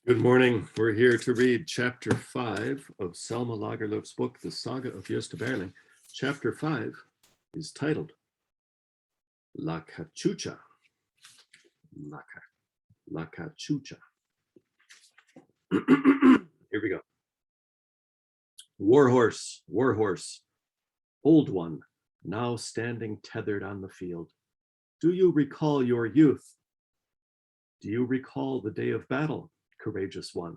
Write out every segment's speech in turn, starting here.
Good morning. We're here to read chapter 5 of Selma Lagerlöf's book, The Saga of Gösta berling. Chapter 5 is titled La Cachucha. La Cachucha. Here we go. Warhorse, warhorse, old one, now standing tethered on the field. Do you recall your youth? Do you recall the day of battle, courageous one?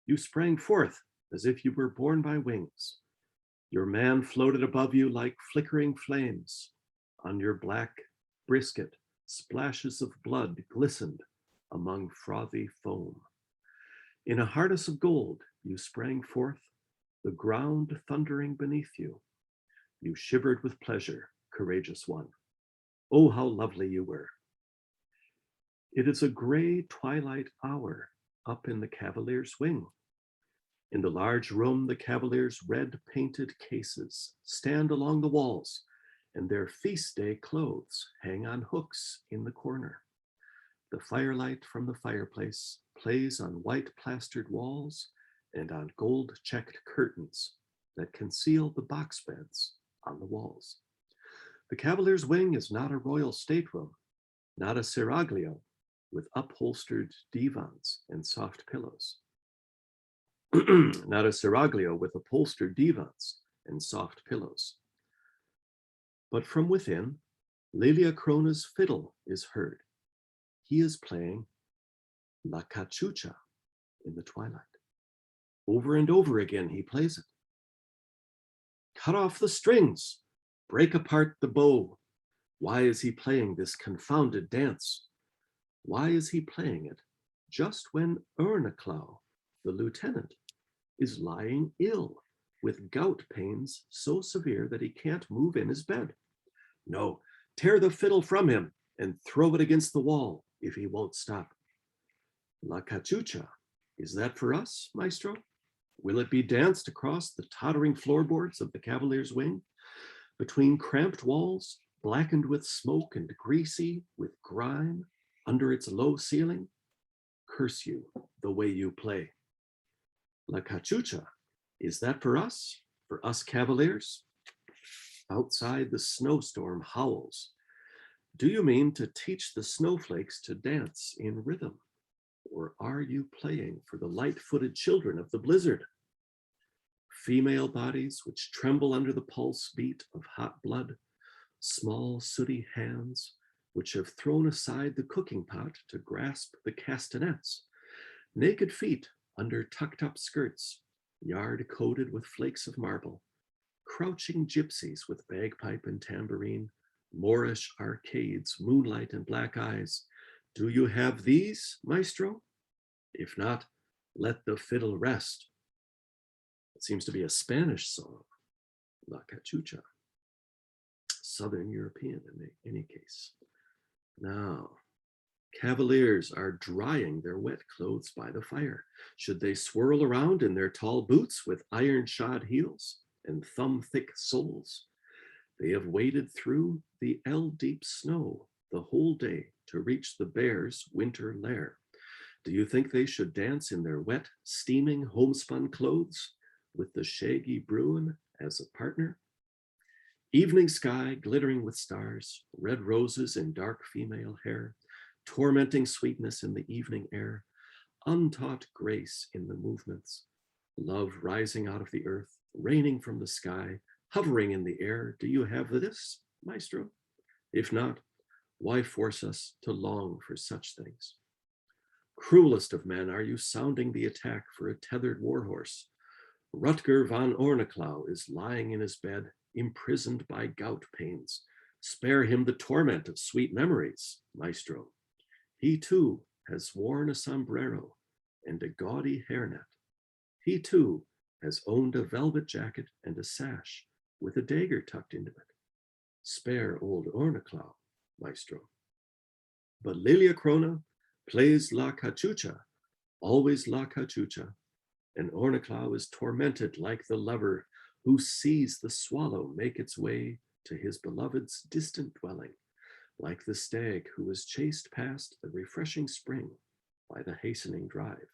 You sprang forth as if you were born by wings. Your man floated above you like flickering flames. On your black brisket, splashes of blood glistened among frothy foam. In a harness of gold, you sprang forth, the ground thundering beneath you. You shivered with pleasure, courageous one. Oh, how lovely you were. It is a gray twilight hour up in the cavalier's wing. In the large room, the cavalier's red painted cases stand along the walls, and their feast day clothes hang on hooks in the corner. The firelight from the fireplace plays on white plastered walls and on gold checked curtains that conceal the box beds on the walls. The cavalier's wing is not a royal stateroom, not a seraglio with upholstered divans and soft pillows. Not a seraglio with upholstered divans and soft pillows. But from within, Lagerlöf's fiddle is heard. He is playing La Cachucha in the twilight. Over and over again, he plays it. Cut off the strings, break apart the bow. Why is he playing this confounded dance? Why is he playing it just when Örneklau, the lieutenant, is lying ill with gout pains so severe that he can't move in his bed? No, tear the fiddle from him and throw it against the wall if he won't stop. La Cachucha, is that for us, maestro? Will it be danced across the tottering floorboards of the cavalier's wing, between cramped walls, blackened with smoke and greasy with grime, under its low ceiling? Curse you, the way you play. La Cachucha, is that for us cavaliers? Outside the snowstorm howls. Do you mean to teach the snowflakes to dance in rhythm? Or are you playing for the light-footed children of the blizzard? Female bodies which tremble under the pulse beat of hot blood, small sooty hands which have thrown aside the cooking pot to grasp the castanets, naked feet under tucked up skirts, yard coated with flakes of marble, crouching gypsies with bagpipe and tambourine, Moorish arcades, moonlight and black eyes. Do you have these, maestro? If not, let the fiddle rest. It seems to be a Spanish song, La Cachucha. Southern European in any case. Now, cavaliers are drying their wet clothes by the fire. Should they swirl around in their tall boots with iron-shod heels and thumb-thick soles? They have waded through the ell-deep snow the whole day to reach the bear's winter lair. Do you think they should dance in their wet, steaming, homespun clothes with the shaggy Bruin as a partner? Evening sky glittering with stars, red roses in dark female hair, tormenting sweetness in the evening air, untaught grace in the movements, love rising out of the earth, raining from the sky, hovering in the air. Do you have this, maestro? If not, why force us to long for such things? Cruelest of men, are you sounding the attack for a tethered warhorse? Rutger von Örneklau is lying in his bed, imprisoned by gout pains. Spare him the torment of sweet memories, maestro. He too has worn a sombrero and a gaudy hairnet. He too has owned a velvet jacket and a sash with a dagger tucked into it. Spare old Örneklau, maestro. But Lagerlöf plays La Cachucha, always La Cachucha, and Örneklau is tormented like the lover who sees the swallow make its way to his beloved's distant dwelling, like the stag who was chased past the refreshing spring by the hastening drive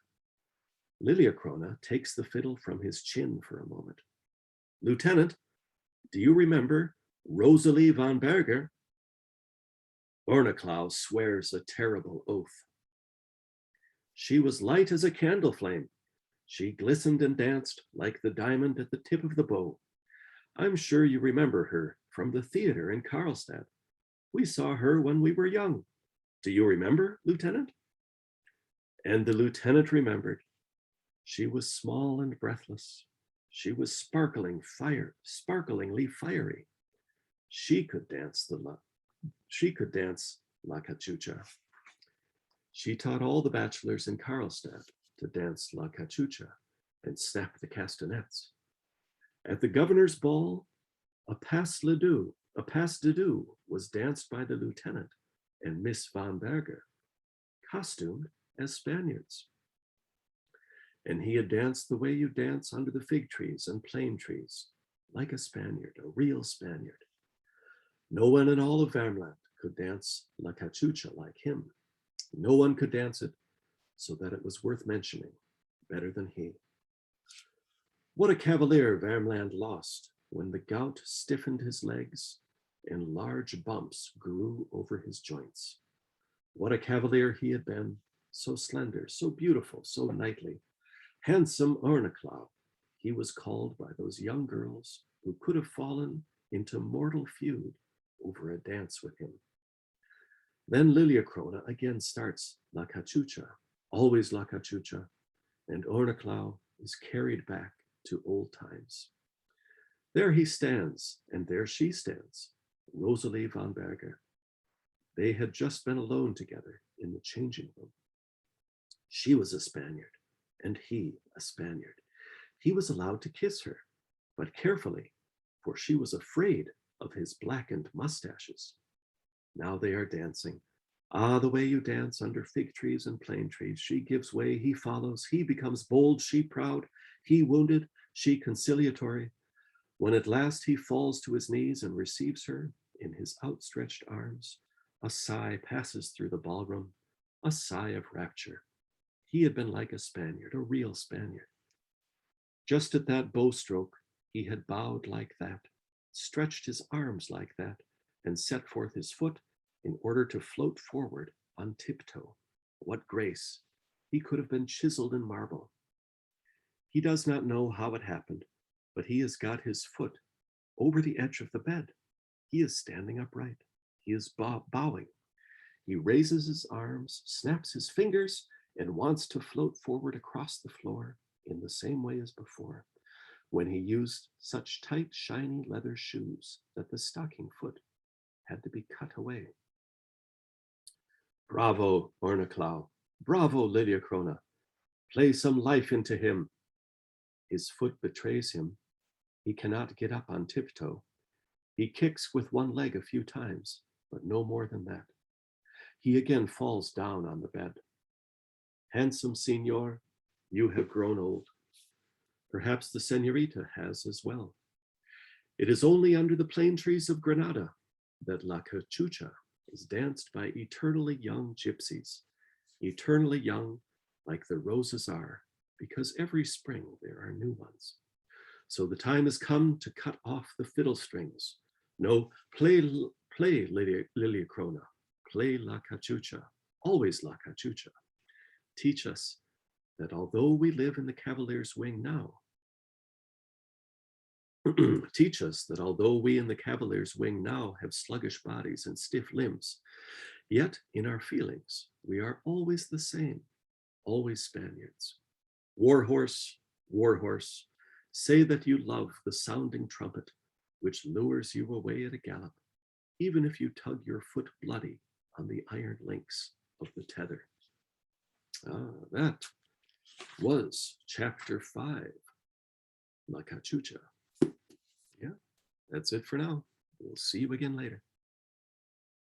Liliacrona takes the fiddle from his chin for a moment. Lieutenant, do you remember Rosalie von Berger? Ornaclau swears a terrible oath. She was light as a candle flame. She glistened and danced like the diamond at the tip of the bow. I'm sure you remember her from the theater in Karlstad. We saw her when we were young. Do you remember, Lieutenant? And the lieutenant remembered. She was small and breathless. She was sparklingly fiery. She could dance La Cachucha. She taught all the bachelors in Karlstad to dance La Cachucha and snap the castanets. At the governor's ball, a pas de deux was danced by the lieutenant and Miss von Berger, costumed as Spaniards. And he had danced the way you dance under the fig trees and plane trees, like a Spaniard, a real Spaniard. No one in all of Värmland could dance La Cachucha like him. No one could dance it so that it was worth mentioning, better than he. What a cavalier Värmland lost when the gout stiffened his legs and large bumps grew over his joints. What a cavalier he had been, so slender, so beautiful, so knightly. Handsome Ornaclau, he was called by those young girls who could have fallen into mortal feud over a dance with him. Then Liliacrona again starts La Cachucha, always La Cachucha, and Ornaclau is carried back to old times. There he stands, and there she stands, Rosalie von Berger. They had just been alone together in the changing room. She was a Spaniard, and he a Spaniard. He was allowed to kiss her, but carefully, for she was afraid of his blackened mustaches. Now they are dancing. Ah, the way you dance under fig trees and plane trees. She gives way, he follows, he becomes bold, she proud, he wounded, she conciliatory. When at last he falls to his knees and receives her in his outstretched arms, a sigh passes through the ballroom, a sigh of rapture. He had been like a Spaniard, a real Spaniard. Just at that bow stroke, he had bowed like that, stretched his arms like that, and set forth his foot in order to float forward on tiptoe. What grace! He could have been chiseled in marble. He does not know how it happened, but he has got his foot over the edge of the bed. He is standing upright. He is bowing. He raises his arms, snaps his fingers, and wants to float forward across the floor in the same way as before, when he used such tight, shiny leather shoes that the stocking foot had to be cut away. Bravo, Ornaclau. Bravo, Liliacrona. Play some life into him. His foot betrays him. He cannot get up on tiptoe. He kicks with one leg a few times, but no more than that. He again falls down on the bed. Handsome signor, you have grown old. Perhaps the senorita has as well. It is only under the plane trees of Granada that La Cachucha is danced by eternally young gypsies, eternally young like the roses are, because every spring there are new ones. So the time has come to cut off the fiddle strings. No, play Liliacrona, play La Cachucha, always La Cachucha. Teach us that although we live in the cavalier's wing now, teach us that although we in the cavalier's wing now have sluggish bodies and stiff limbs, yet in our feelings we are always the same, always Spaniards. Warhorse, warhorse, say that you love the sounding trumpet which lures you away at a gallop, even if you tug your foot bloody on the iron links of the tether. That was chapter 5, La Cachucha. Yeah, that's it for now. We'll see you again later.